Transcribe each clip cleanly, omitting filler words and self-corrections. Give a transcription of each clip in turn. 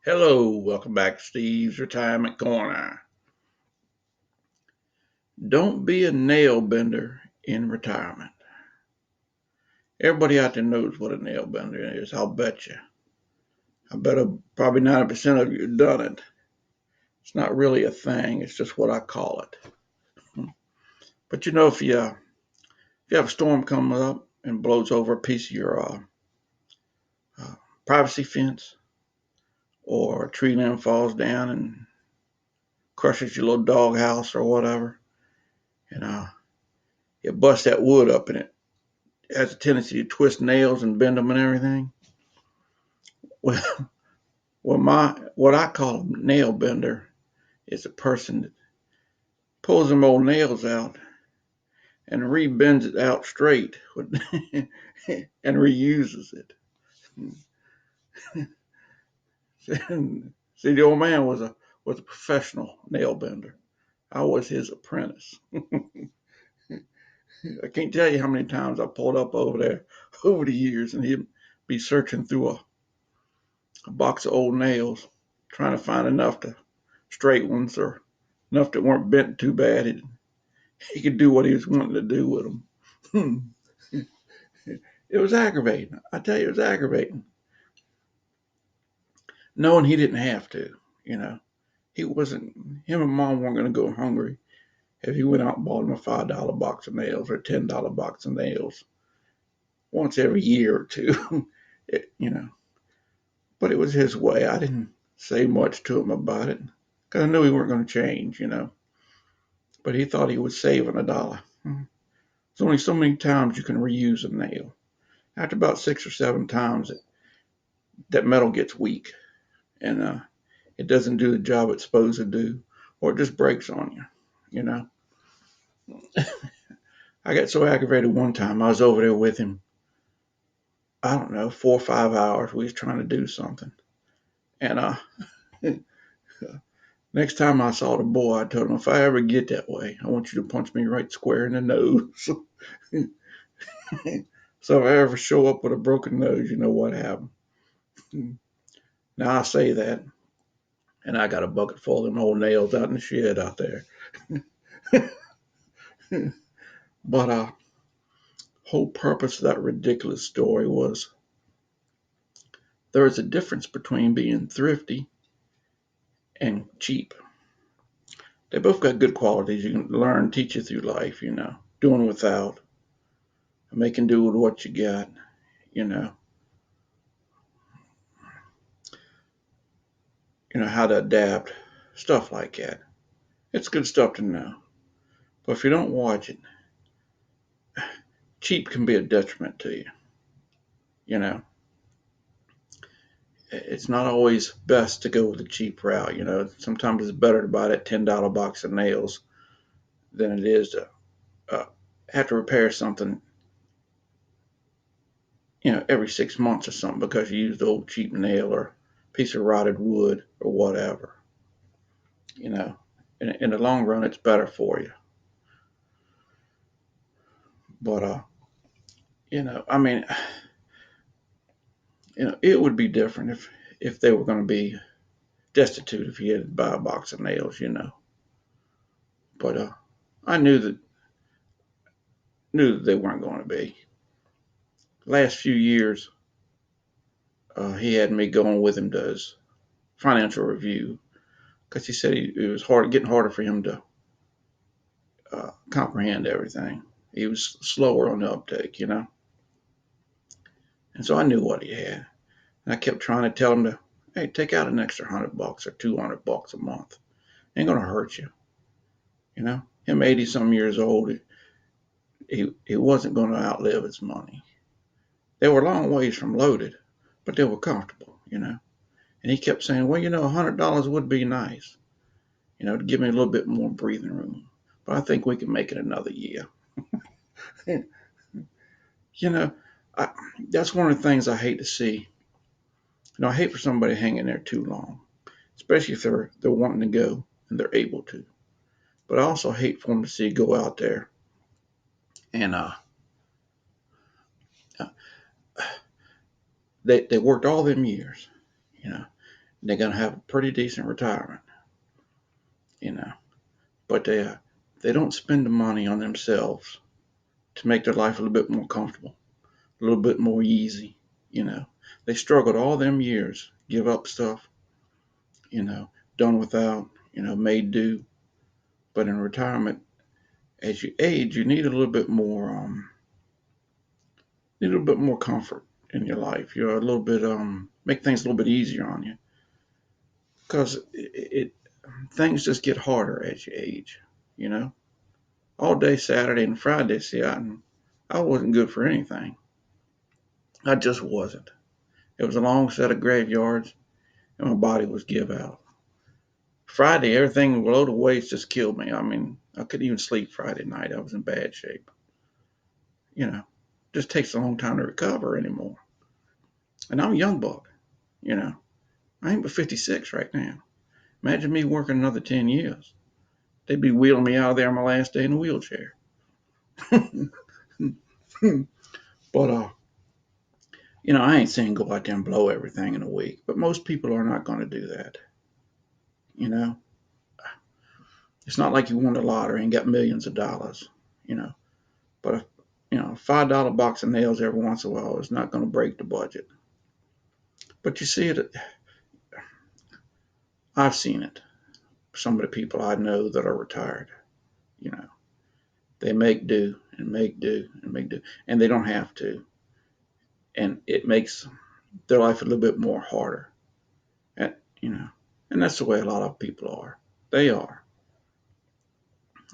Hello, welcome back to Steve's Retirement Corner. Don't be a nail bender in retirement. Everybody out there knows what a nail bender is, I'll bet you. I bet probably 90% of you have done it. It's not really a thing, it's just what I call it. But if you have a storm coming up and blows over a piece of your uh, privacy fence, or a tree limb falls down and crushes your little dog house or whatever, and it busts that wood up and it has a tendency to twist nails and bend them and everything. Well, what I call a nail bender is a person that pulls them old nails out and rebends it out straight and reuses it. See, the old man was a professional nail bender. I was his apprentice. I can't tell you how many times I pulled up over there over the years, and he'd be searching through a box of old nails, trying to find enough to straight ones or enough that weren't bent too bad. He could do what he was wanting to do with them. It was aggravating. I tell you, it was aggravating. Knowing he didn't have to, you know. He wasn't, him and mom weren't going to go hungry if he went out and bought him a $5 box of nails or a $10 box of nails once every year or two, you know. But it was his way. I didn't say much to him about it because I knew he weren't going to change, you know. But he thought he was saving a dollar. There's only so many times you can reuse a nail. After about 6 or 7 times, that metal gets weak and it doesn't do the job it's supposed to do, or it just breaks on you. You know, I got so aggravated one time. I was over there with him. I don't know, 4 or 5 hours. We was trying to do something, and next time I saw the boy, I told him, if I ever get that way, I want you to punch me right square in the nose. So if I ever show up with a broken nose, you know what happened. Now I say that, and I got a bucket full of them old nails out in the shed out there. But whole purpose of that ridiculous story was there is a difference between being thrifty and cheap. They both got good qualities you can learn, teach you through life, you know, doing without, making do with what you got, you know, how to adapt, stuff like that. It's good stuff to know. But if you don't watch it, cheap can be a detriment to you, you know. It's not always best to go with the cheap route, you know. Sometimes it's better to buy that $10 box of nails than it is to uh, have to repair something, every 6 months or something because you used old cheap nail or piece of rotted wood or whatever. You know, in the long run, it's better for you. But I mean, it would be different if they were going to be destitute if you had to buy a box of nails, you know. But I knew that they weren't going to be. Last few years, he had me going with him to his financial review because he said it was getting harder for him to comprehend everything. He was slower on the uptake, you know. And so I knew what he had. And I kept trying to tell him to, hey, take out an extra $100 or $200 a month. Ain't gonna hurt you, you know. Him 80 some years old, he wasn't gonna outlive his money. They were a long ways from loaded, but they were comfortable, you know. And he kept saying, well, $100 would be nice, to give me a little bit more breathing room. But I think we can make it another year. you know, I, that's one of the things I hate to see. I hate for somebody hanging there too long, especially if they're wanting to go and they're able to. But I also hate for them to see go out there and they worked all them years, you know. they're going to have a pretty decent retirement, you know. But they don't spend the money on themselves to make their life a little bit more comfortable, a little bit more easy, you know. They struggled all them years, give up stuff, you know, done without, made do. But in retirement, as you age, you need a little bit more, comfort in your life. You're a little bit, make things a little bit easier on you, because things just get harder as you age, you know. All day Saturday and Friday, see, I wasn't good for anything. I just wasn't. It was a long set of graveyards, and my body was give out. Friday, everything below the waist just killed me. I mean, I couldn't even sleep Friday night. I was in bad shape. You know, just takes a long time to recover anymore. And I'm a young buck. You know, I ain't but 56 right now. Imagine me working another 10 years. They'd be wheeling me out of there on my last day in a wheelchair. But I ain't saying go out there and blow everything in a week. But most people are not going to do that. You know, it's not like you won the lottery and got millions of dollars. You know, but a $5 box of nails every once in a while is not going to break the budget. But you see it. I've seen it. Some of the people I know that are retired, you know, they make do and make do and make do, and they don't have to, and it makes their life a little bit more harder. And and that's the way a lot of people are. They are,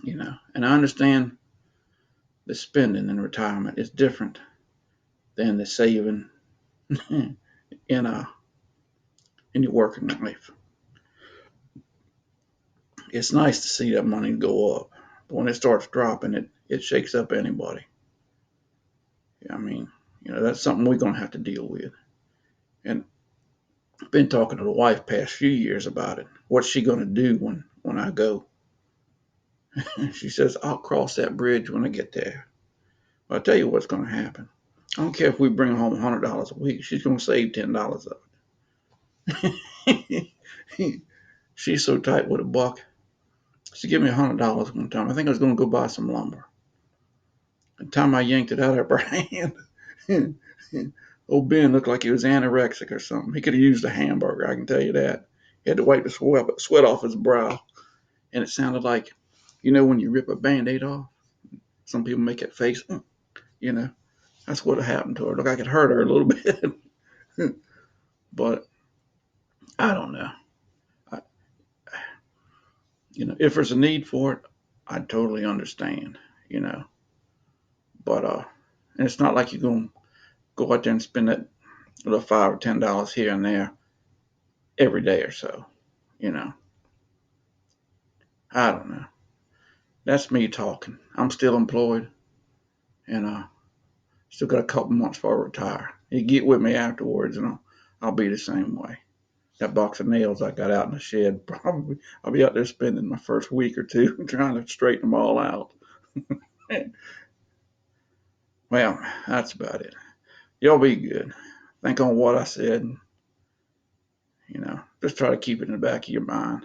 and I understand the spending in retirement is different than the saving in in your working life. It's nice to see that money go up, but when it starts dropping, it shakes up anybody. I mean, that's something we're gonna have to deal with. And I've been talking to the wife past few years about it. What's she gonna do when I go? She says, I'll cross that bridge when I get there. Well, I'll tell you what's gonna happen. I don't care if we bring home $100 a week. She's gonna save $10 of it. She's so tight with a buck. She gave me $100 one time. I think I was gonna go buy some lumber. The time I yanked it out of her hand, old Ben looked like he was anorexic or something. He could have used a hamburger, I can tell you that. He had to wipe the sweat off his brow. And it sounded like, when you rip a Band-Aid off, some people make that face, you know. That's what happened to her. Looked like it hurt her a little bit. But I don't know. I, if there's a need for it, I totally understand, you know. But and it's not like you're going to go out there and spend that little $5 or $10 here and there every day or so, you know. I don't know. That's me talking. I'm still employed, and still got a couple months before I retire. You get with me afterwards, and I'll be the same way. That box of nails I got out in the shed, probably I'll be out there spending my first week or two trying to straighten them all out. Well, that's about it. Y'all be good. Think on what I said. Just try to keep it in the back of your mind.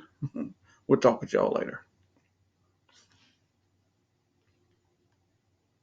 We'll talk with y'all later.